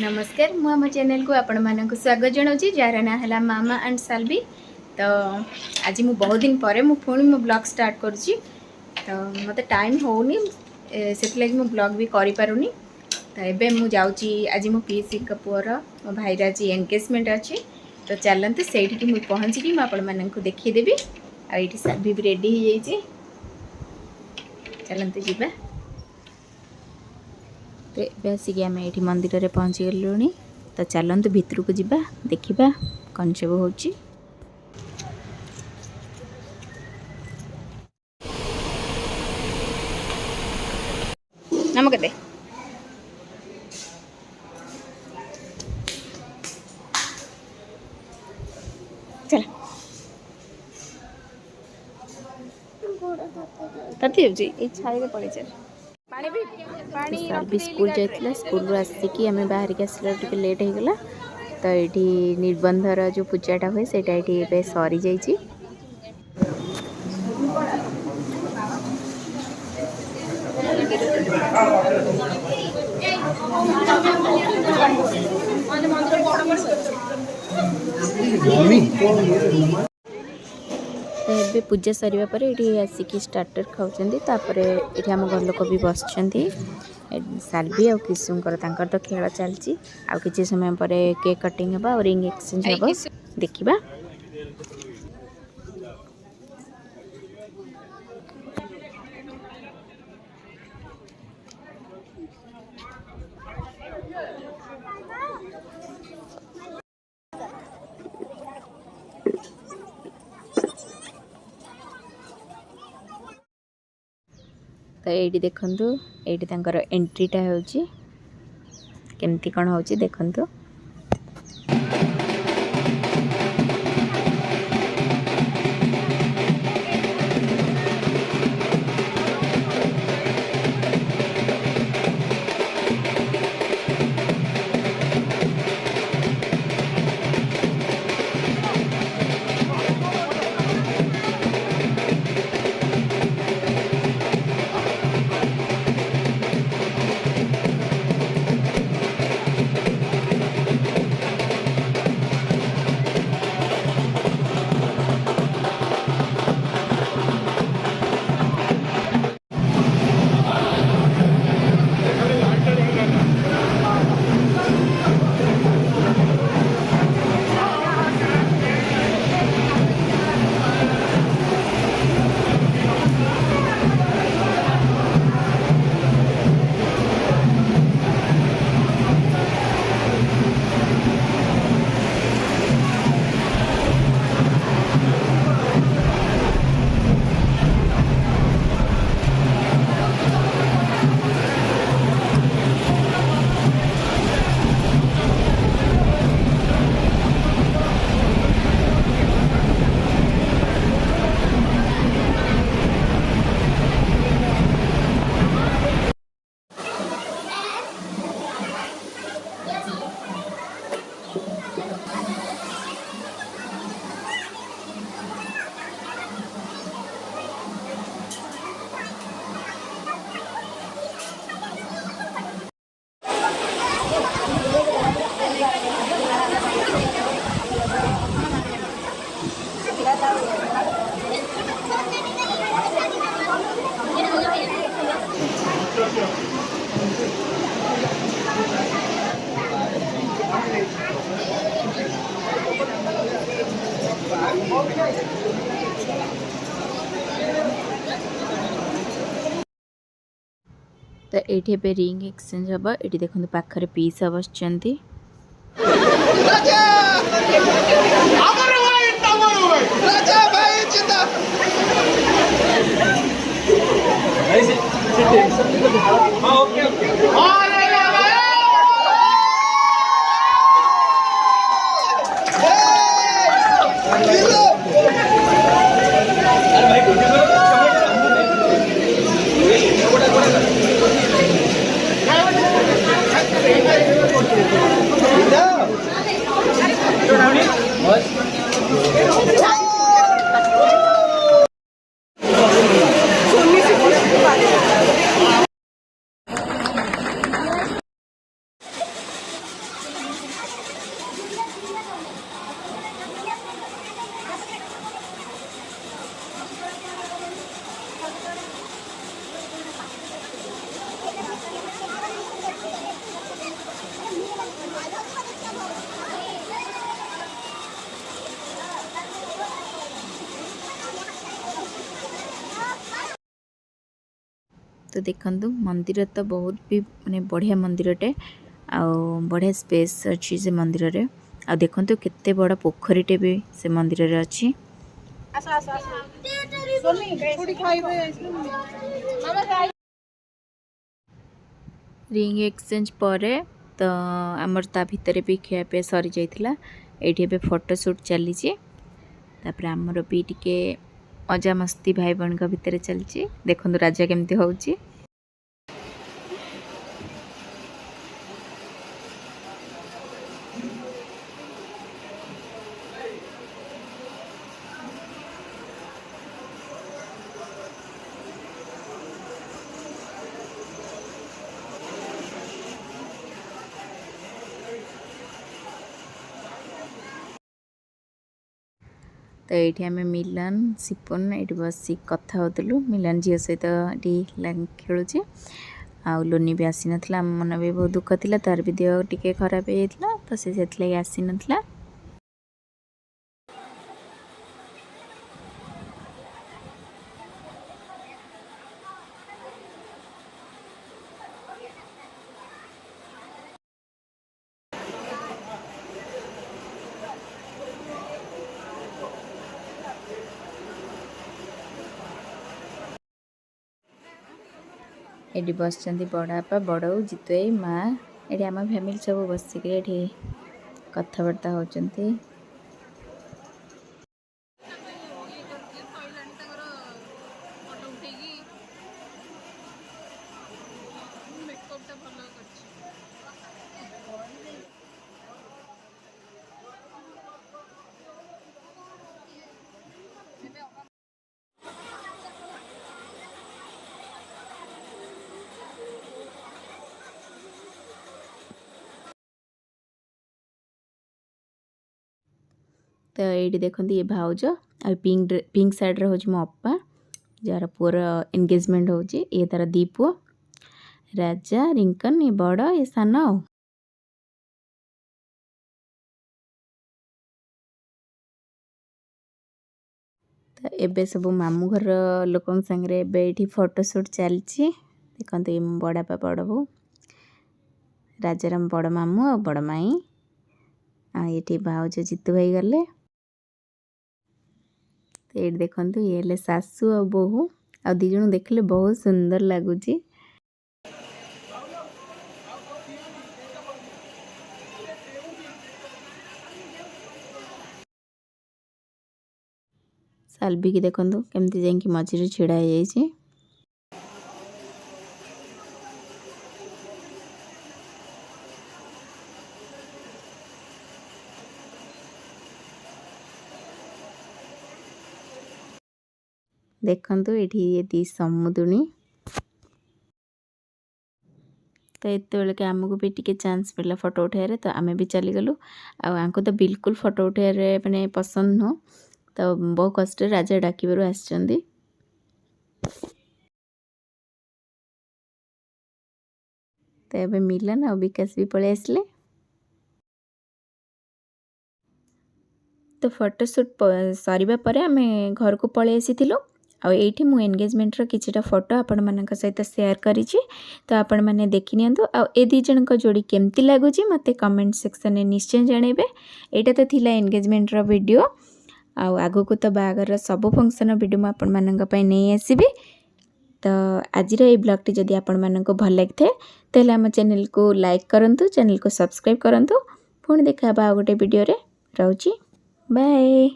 नमस्कार मु आम चैनल को आपण मानक स्वागत जनाऊँगी जार ना है मामा एंड साल्वी। तो आज मु बहुत दिन पर पुणी मो ब्लॉग स्टार्ट करुँची। तो मत टाइम होनी से मु ब्लॉग भी करि पारुनी। तो एबे मु जाउची आज मो पीसी पुअर मो भाईर आज एंगेजमेंट अच्छी। तो चलते से मु पहुँची मु आपण मानक देखीदेवी। आईटी साल्वी भी रेडी हो जाइए, चलते जीवा। तो आसिक आम ये मंदिर में पहुँची गलुणी। तो चलतु भितर को जीवा देखा कौन सब हो। नमक दे चल तथी छाई पड़े चल साल्वी स्कूल जाइए। स्कूल आसिकी आम बाहर के आसला लेट हो गला। तो ये निबंधर जो पूजाटा हुए ये सरी जाइए। तो पूजा सरिया पर ये आसिक स्टार्टर खाऊपर ये आम घर लोक भी बस साल्वी और किशुंकर तो खेल चलती। आउ कि समय पर केक कटिंग हम और रिंग एक्सचेंज हम देखा। तो ये देखु ये एंट्रीटा होमती कौन हो देखु। तो ये रिंग एक्सचेंज हम ये देखो पाखरे पीसा बस तो देखंतु मंदिर तो बहुत भी माने बढ़िया मंदिरटे आ बढ़िया स्पेस अच्छी से मंदिर रे आ देखंतु केते बड़ा पोखरीटे भी से मंदिर रे अच्छी। रिंग एक्सचेंज पर तो आमर ता भितर भी खिया पे सरी जाइथिला एठी बे फोटोशूट चली तापर आमर भी टिके मजा मस्ती भाई बहन का भितर चलची देखंतु राजा केमती होउची। तो ये आम मिलन सिपुन ये बस कथा होलु मिलन झील सहित ये खेलुचे आ लोनी भी आसी नाला मन भी बहुत दुख थिला तार भी देह टिके खराब हो जाता तो से आसी नाला। ये बस बड़ापा बड़ जितु माँ ये आम फैमिली सब बसिक कथबार्ता होती। तो ये देखते ये भाउज आ पिंक साइड हूँ मो अपा जार पुअर एंगेजमेंट हो ये तार दी पुओ राजा रिंकन ये बड़ ये सान आ तो एबे सब मामू घर लोक संगे ये फोटोशूट चलती देखते ये बड़ापा बड़ बो राजार बड़ मामू आ बड़ माई आ ये भाउज जितु भाई गले तो ये देखते ये सासू आ बोहू आ दी जन देखले बहुत सुंदर लगुच। साल्वी की देखो केमती जाकि मझे छिड़ा हो देखु ये दी समुदुणी तो ये के आमको भी टिके चांस मिला फोटो उठाइबार तो आम भी चलीगलु आंको तो बिल्कुल फोटो उठाइबार माने पसंद नुह तो बहुत कष्ट राजा डाकबार आसचंदी। तो ये मिलन और विकास भी पलि आसले तो फोटोशूट सरिबा परे आम घर को पलि आसीथिलु आ एठी मु एंगेजमेंट रो किछिटा फोटो आपण मानक सहित शेयर करिछि तो आपण माने देखि नियंतु आ ए दी जन को जोड़ी केमती लागुछि मते कमेंट सेक्शन में निश्चय जणेबे। एटा तो थिला एंगेजमेंट रो वीडियो आ आगो को तो बागर सब फंक्शन वीडियो मु आपण मानक पय नै आसीबे। तो आज ए ब्लॉग टी जदि आपण मानक भल लागथे तेले हम चैनल को लाइक करंतु चैनल को सब्सक्राइब करंतु पुणी देखा बा गोटे वीडियो रे रहउछि बाय।